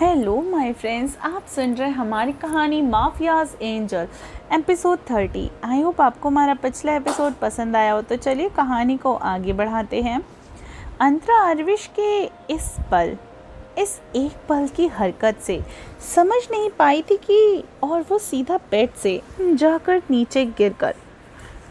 Hello my friends, आप सुन रहे हैं हमारी कहानी mafias angel episode 30। I hope आपको हमारा पिछला एपिसोड पसंद आया हो। तो चलिए कहानी को आगे बढ़ाते हैं। अंतरा आरविश के इस एक पल की हरकत से समझ नहीं पाई थी कि और वो सीधा बेड से जाकर नीचे गिरकर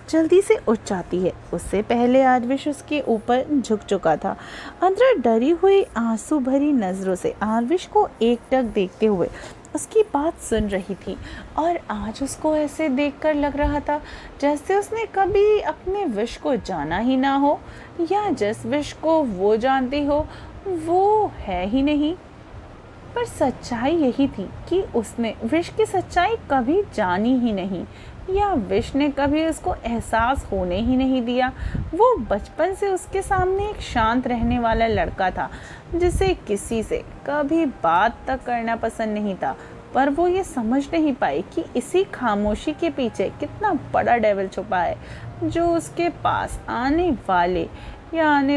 जल्दी से उठ जाती है। उससे पहले आरविश उसके ऊपर झुक चुका था। अंतरा डरी हुई आंसू भरी नज़रों से आरविश को एकटक देखते हुए उसकी बात सुन रही थी और आज उसको ऐसे देखकर लग रहा था जैसे उसने कभी अपने विश को जाना ही ना हो, या जिस विश को वो जानती हो वो है ही नहीं। पर सच्चाई यही थी कि उसने विश की सच्चाई कभी जानी ही नहीं, या विश ने कभी उसको एहसास होने ही नहीं दिया। वो बचपन से उसके सामने एक शांत रहने वाला लड़का था जिसे किसी से कभी बात तक करना पसंद नहीं था। पर वो ये समझ नहीं पाई कि इसी खामोशी के पीछे कितना बड़ा डेविल छुपा है जो उसके पास आने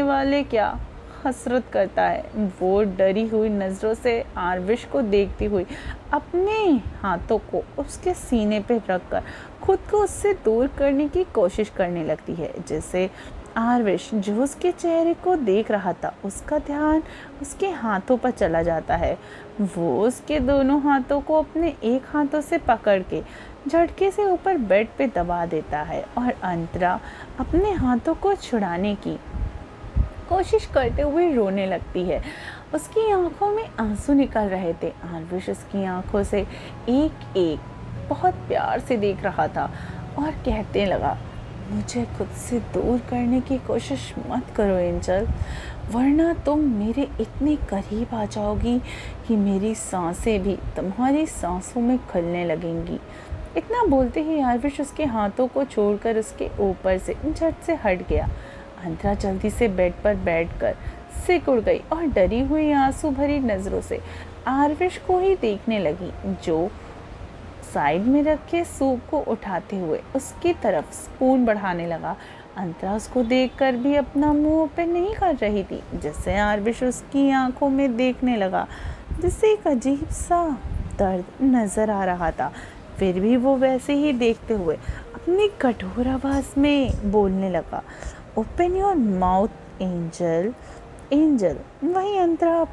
वाले क्या हसरत करता है। वो डरी हुई नज़रों से आरविश को देखती हुई अपने हाथों को उसके सीने पर रखकर खुद को उससे दूर करने की कोशिश करने लगती है। जैसे आरविश जो उसके चेहरे को देख रहा था उसका ध्यान उसके हाथों पर चला जाता है। वो उसके दोनों हाथों को अपने एक हाथों से पकड़ के झटके से ऊपर बेड पे दबा देता है और अंतरा अपने हाथों को छुड़ाने की कोशिश करते हुए रोने लगती है। उसकी आंखों में आंसू निकल रहे थे। आरविश उसकी आंखों से एक एक बहुत प्यार से देख रहा था और कहते लगा, मुझे खुद से दूर करने की कोशिश मत करो एंजल, वरना तुम मेरे इतने करीब आ जाओगी कि मेरी सांसें भी तुम्हारी सांसों में खुलने लगेंगी। इतना बोलते ही आरविश उसके हाथों को छोड़कर उसके ऊपर से झट से हट गया। अंतरा जल्दी से बेड पर बैठकर सिक उड़ गई और डरी हुई आंसू भरी नज़रों से आरविश को ही देखने लगी, जो साइड में रखे सूप को उठाते हुए उसकी तरफ स्पून बढ़ाने लगा। अंतरा उसको देखकर भी अपना मुंह ओपन नहीं कर रही थी, जिससे आरविश उसकी आंखों में देखने लगा जिससे एक अजीब सा दर्द नज़र आ रहा था। फिर भी वो वैसे ही देखते हुए अपनी कठोर आवाज़ में बोलने लगा, open your mouth angel. Angel वहीं अंतरा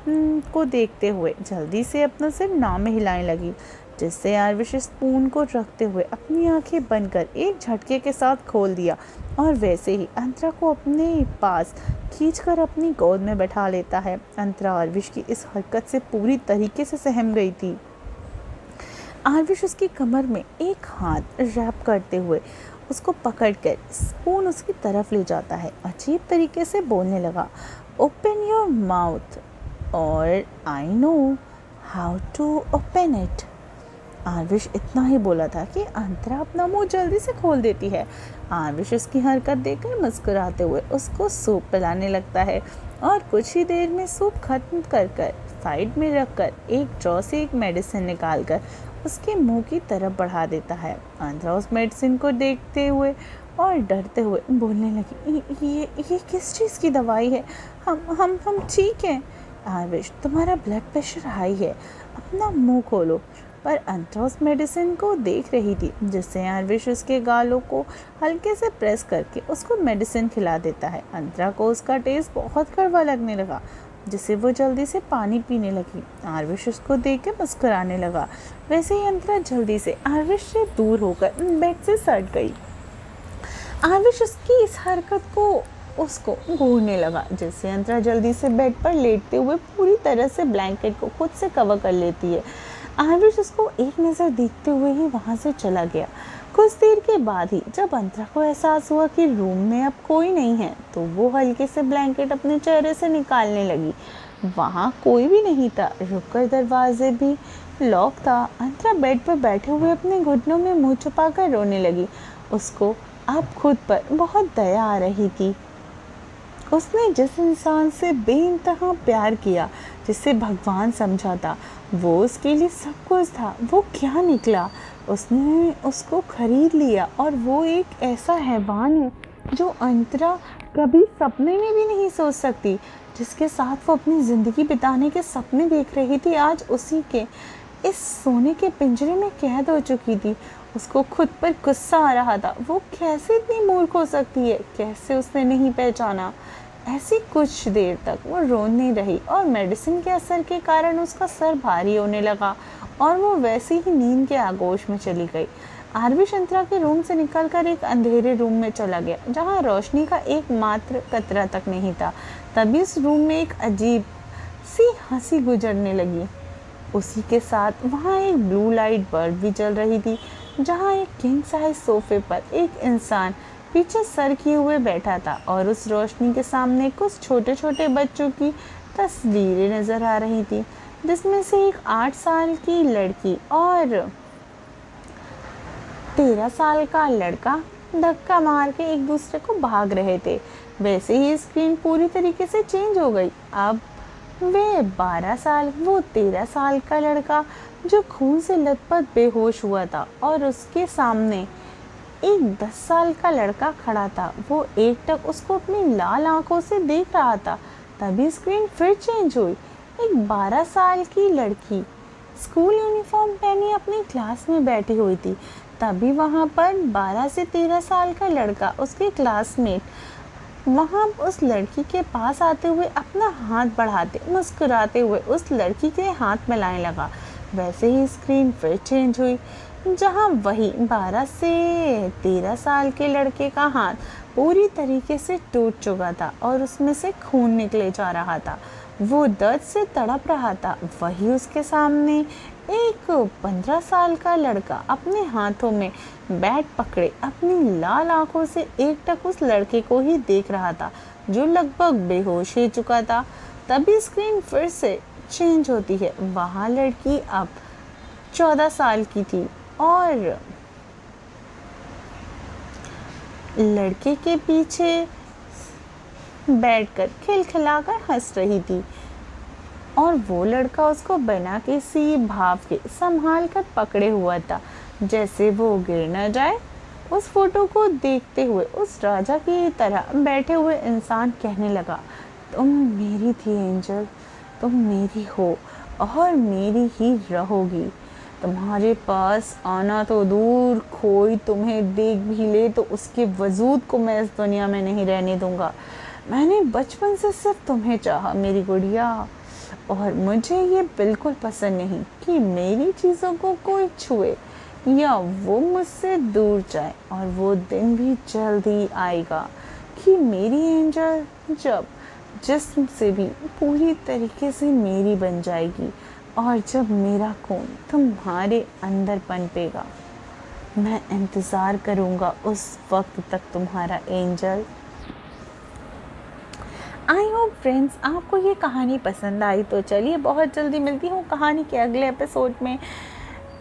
को देखते हुए जल्दी से अपना सिर ना में हिलाने लगी, जिससे आरविश स्पून को रखते हुए अपनी आंखें बंद कर एक झटके के साथ खोल दिया और वैसे ही अंतरा को अपने पास खींचकर अपनी गोद में बैठा लेता है। अंतरा आरविश की इस हरकत से पूरी तरीके से सहम गई थी। आरविश उसकी कमर में एक हाथ रैप करते हुए उसको पकड़कर स्पून उसकी तरफ ले जाता है। अजीब तरीके से बोलने लगा, ओपन योर माउथ और I know how to open it. Aarvish इतना ही बोला था कि अंतरा अपना मुंह जल्दी से खोल देती है। आरविश उसकी हरकत देखकर मुस्कुराते हुए उसको सूप पिलाने लगता है और कुछ ही देर में सूप खत्म कर साइड में रखकर एक ड्रॉ से एक मेडिसिन निकालकर उसके मुंह की तरफ बढ़ा देता है। अंतरा उस मेडिसिन को देखते हुए और डरते हुए बोलने लगी, ये किस चीज़ की दवाई है? हम ठीक हैं। आरविश तुम्हारा ब्लड प्रेशर हाई है, अपना मुंह खोलो। पर अंतरा उस मेडिसिन को देख रही थी, जिससे आरविश उसके गालों को हल्के से प्रेस करके उसको मेडिसिन खिला देता है। अंतरा को उसका टेस्ट बहुत कड़वा लगने लगा, जिससे वो जल्दी से पानी पीने लगी। आरविश उसको देख के मुस्कुराने लगा। वैसे ही अंतरा जल्दी से आरविश से दूर होकर बेड से सट गई। आरविश उसकी इस हरकत को उसको घूरने लगा, जिससे अंतरा जल्दी से बेड पर लेटते हुए पूरी तरह से ब्लैंकेट को खुद से कवर कर लेती है। आरविश उसको एक नज़र देखते हुए ही वहाँ से चला गया। कुछ देर के बाद ही जब अंतरा को एहसास हुआ कि रूम में अब कोई नहीं है, तो वो हल्के से ब्लैंकेट अपने चेहरे से निकालने लगी। वहाँ कोई भी नहीं था, रुककर दरवाजे भी लॉक था। अंतरा बेड पर बैठे हुए अपने घुटनों में मुंह छुपाकर रोने लगी। उसको अब खुद पर बहुत दया आ रही थी। उसने जिस इंसान से बेइंतहा प्यार किया, जिसे भगवान समझा था, वो उसके लिए सब कुछ था, वो क्या निकला? उसने उसको खरीद लिया और वो एक ऐसा हैवान है जो अंतरा कभी सपने में भी नहीं सोच सकती जिसके साथ वो अपनी ज़िंदगी बिताने के सपने देख रही थी, आज उसी के इस सोने के पिंजरे में कैद हो चुकी थी। उसको खुद पर गुस्सा आ रहा था। वो कैसे इतनी मूर्ख हो सकती है? कैसे उसने नहीं पहचाना? ऐसी कुछ देर तक वो रोने रही और मेडिसिन के असर के कारण उसका सर भारी होने लगा और वो वैसे ही नींद के आगोश में चली गई। आरबी संतरा के रूम से निकलकर एक अंधेरे रूम में चला गया जहाँ रोशनी का एकमात्र कतरा तक नहीं था। तभी उस रूम में एक अजीब सी हंसी गुजरने लगी। उसी के साथ वहाँ एक ब्लू लाइट बल्ब भी जल रही थी, जहाँ एक किंग साइज सोफे पर एक इंसान पीछे सर किए हुए बैठा था और उस रोशनी के सामने कुछ छोटे छोटे बच्चों की तस्वीरें नजर आ रही थी, जिसमें से एक 8 साल की लड़की और 13 साल का लड़का धक्का मार के एक दूसरे को भाग रहे थे। वैसे ही स्क्रीन पूरी तरीके से चेंज हो गई। अब वे 12 साल, वो 13 साल का लड़का जो खून से लथपथ बेहोश हुआ था और उसके सामने एक 10 साल का लड़का खड़ा था। वो एकटक उसको अपनी लाल आंखों से देख रहा था। तभी स्क्रीन फिर चेंज हुई। एक 12 साल की लड़की स्कूल यूनिफॉर्म पहनी अपनी क्लास में बैठी हुई थी। तभी वहाँ पर 12 से 13 साल का लड़का, उसके क्लासमेट, वहाँ उस लड़की के पास आते हुए अपना हाथ बढ़ाते मुस्कुराते हुए उस लड़की के हाथ मिलाने लगा। वैसे ही स्क्रीन फिर चेंज हुई, जहाँ वही 12 से 13 साल के लड़के का हाथ पूरी तरीके से टूट चुका था और उसमें से खून निकले जा रहा था। वो दर्द से तड़प रहा था। वही उसके सामने एक 15 साल का लड़का अपने हाथों में बैट पकड़े अपनी लाल आंखों से एकटक उस लड़के को ही देख रहा था, जो लगभग बेहोश ही चुका था। तभी स्क्रीन फिर से चेंज होती है। वहाँ लड़की अब 14 साल की थी और लड़के के पीछे बैठकर खिलखिलाकर हंस रही थी और वो लड़का उसको बिना किसी भाव के संभाल कर पकड़े हुआ था, जैसे वो गिर न जाए। उस फोटो को देखते हुए उस राजा की तरह बैठे हुए इंसान कहने लगा, तुम मेरी थी एंजल, तुम मेरी हो और मेरी ही रहोगी। तुम्हारे पास आना तो दूर, कोई तुम्हें देख भी ले तो उसके वजूद को मैं इस दुनिया में नहीं रहने दूंगा। मैंने बचपन से सिर्फ तुम्हें चाहा मेरी गुड़िया, और मुझे ये बिल्कुल पसंद नहीं कि मेरी चीज़ों को कोई छुए या वो मुझसे दूर जाए। और वो दिन भी जल्द ही आएगा कि मेरी एंजल जब जिस्म से भी पूरी तरीके से मेरी बन जाएगी और जब मेरा खून तुम्हारे अंदर पनपेगा। मैं इंतज़ार करूँगा उस वक्त तक तुम्हारा एंजल। आई होप फ्रेंड्स आपको ये कहानी पसंद आई। तो चलिए बहुत जल्दी मिलती हूँ कहानी के अगले एपिसोड में।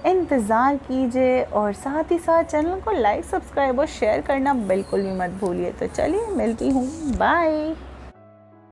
इंतज़ार कीजिए और साथ ही साथ चैनल को लाइक, सब्सक्राइब और शेयर करना बिल्कुल भी मत भूलिए। तो चलिए मिलती हूँ, बाय।